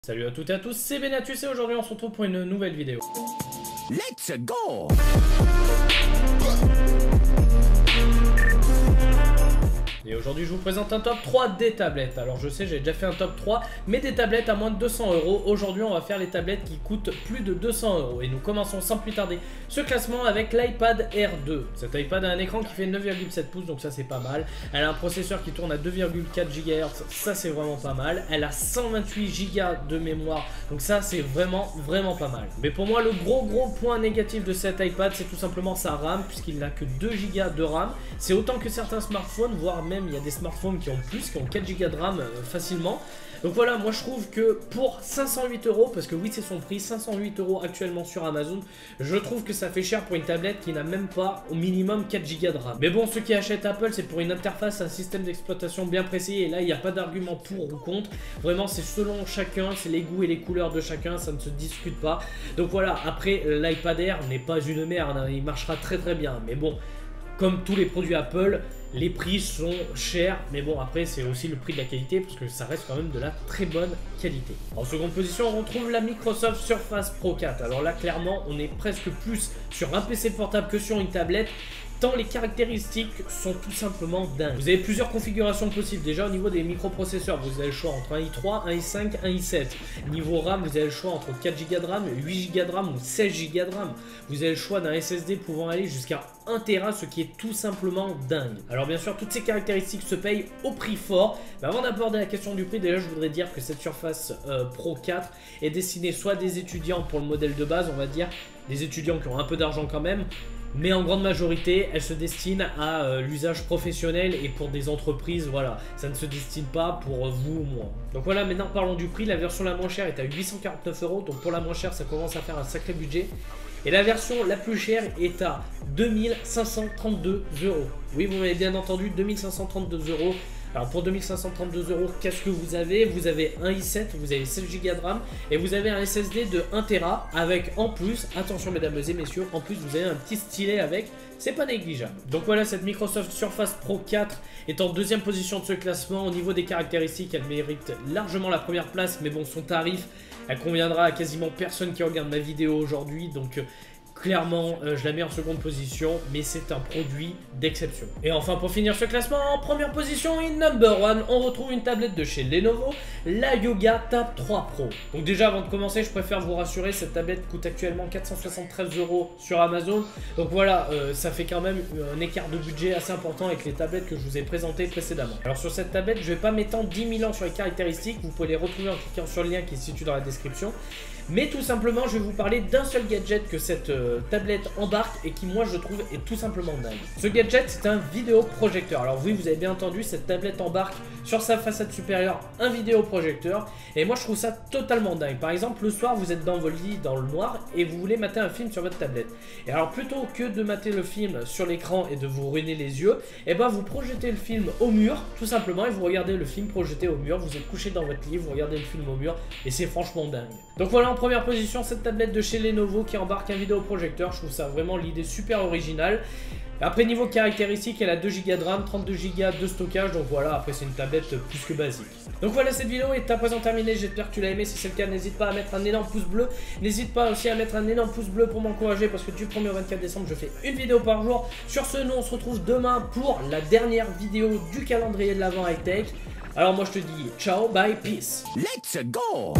Salut à toutes et à tous, c'est Benatus et aujourd'hui on se retrouve pour une nouvelle vidéo. Let's go! Et aujourd'hui je vous présente un top 3 des tablettes. Alors je sais, j'ai déjà fait un top 3, mais des tablettes à moins de 200 €. Aujourd'hui on va faire les tablettes qui coûtent plus de 200 €. Et nous commençons sans plus tarder ce classement avec l'iPad Air 2. Cet iPad a un écran qui fait 9,7 pouces, donc ça c'est pas mal. Elle a un processeur qui tourne à 2,4 GHz, ça c'est vraiment pas mal. Elle a 128 Go de mémoire, donc ça c'est vraiment pas mal. Mais pour moi le gros point négatif de cet iPad, c'est tout simplement sa RAM, puisqu'il n'a que 2 Go de RAM. C'est autant que certains smartphones, voire même il y a des smartphones qui ont plus, qui ont 4 Go de RAM facilement. Donc voilà, moi je trouve que pour 508 €, parce que oui c'est son prix, 508 € actuellement sur Amazon, je trouve que ça fait cher pour une tablette qui n'a même pas au minimum 4 Go de RAM. Mais bon, ceux qui achètent Apple, c'est pour une interface, un système d'exploitation bien précis, et là il n'y a pas d'argument pour ou contre. Vraiment c'est selon chacun, c'est les goûts et les couleurs de chacun, ça ne se discute pas. Donc voilà, après l'iPad Air n'est pas une merde, hein, il marchera très bien, mais bon, comme tous les produits Apple, les prix sont chers, mais bon après c'est aussi le prix de la qualité parce que ça reste quand même de la très bonne qualité. En seconde position on retrouve la Microsoft Surface Pro 4. Alors là clairement on est presque plus sur un PC portable que sur une tablette, tant les caractéristiques sont tout simplement dingues. Vous avez plusieurs configurations possibles. Déjà au niveau des microprocesseurs, vous avez le choix entre un i3, un i5, un i7. Niveau RAM, vous avez le choix entre 4 Go de RAM, 8 Go de RAM ou 16 Go de RAM. Vous avez le choix d'un SSD pouvant aller jusqu'à 1 Tera, ce qui est tout simplement dingue. Alors bien sûr, toutes ces caractéristiques se payent au prix fort. Mais avant d'aborder la question du prix, déjà je voudrais dire que cette Surface Pro 4 est destinée soit à des étudiants pour le modèle de base, on va dire, des étudiants qui ont un peu d'argent quand même, mais en grande majorité, elle se destine à l'usage professionnel et pour des entreprises, voilà. Ça ne se destine pas pour vous ou moi. Donc voilà, maintenant parlons du prix. La version la moins chère est à 849 €, donc pour la moins chère, ça commence à faire un sacré budget. Et la version la plus chère est à 2532 €. Oui, vous m'avez bien entendu, 2532 €. Alors pour 2532 €, qu'est-ce que vous avez? Vous avez un i7, vous avez 16 Go de RAM et vous avez un SSD de 1 Tera avec en plus, attention mesdames et messieurs, en plus vous avez un petit stylet avec, c'est pas négligeable. Donc voilà, cette Microsoft Surface Pro 4 est en deuxième position de ce classement. Au niveau des caractéristiques, elle mérite largement la première place, mais bon, son tarif, elle conviendra à quasiment personne qui regarde ma vidéo aujourd'hui, donc clairement, je la mets en seconde position, mais c'est un produit d'exception. Et enfin, pour finir ce classement, en première position et number one, on retrouve une tablette de chez Lenovo, la Yoga Tab 3 Pro. Donc déjà, avant de commencer, je préfère vous rassurer, cette tablette coûte actuellement 473 € sur Amazon. Donc voilà, ça fait quand même un écart de budget assez important avec les tablettes que je vous ai présentées précédemment. Alors sur cette tablette, je ne vais pas m'étendre 10 000 ans sur les caractéristiques, vous pouvez les retrouver en cliquant sur le lien qui est situé dans la description. Mais tout simplement, je vais vous parler d'un seul gadget que cette tablette embarque et qui, moi, je trouve est tout simplement dingue. Ce gadget, c'est un vidéoprojecteur. Alors oui, vous avez bien entendu, cette tablette embarque sur sa façade supérieure un vidéoprojecteur. Et moi, je trouve ça totalement dingue. Par exemple, le soir, vous êtes dans votre lit, dans le noir, et vous voulez mater un film sur votre tablette. Et alors, plutôt que de mater le film sur l'écran et de vous ruiner les yeux, et ben vous projetez le film au mur, tout simplement, et vous regardez le film projeté au mur. Vous êtes couché dans votre lit, vous regardez le film au mur, et c'est franchement dingue. Donc voilà, en première position, cette tablette de chez Lenovo qui embarque un vidéoprojecteur. Je trouve ça vraiment l'idée super originale. Après, niveau caractéristiques, elle a 2 Go de RAM, 32 Go de stockage. Donc voilà, après c'est une tablette plus que basique. Donc voilà, cette vidéo est à présent terminée. J'espère que tu l'as aimé. Si c'est le cas, n'hésite pas à mettre un énorme pouce bleu. N'hésite pas aussi à mettre un énorme pouce bleu pour m'encourager, parce que du 1er au 24 décembre, je fais une vidéo par jour. Sur ce, nous on se retrouve demain pour la dernière vidéo du calendrier de l'Avent High Tech. Alors moi je te dis ciao, bye, peace. Let's go!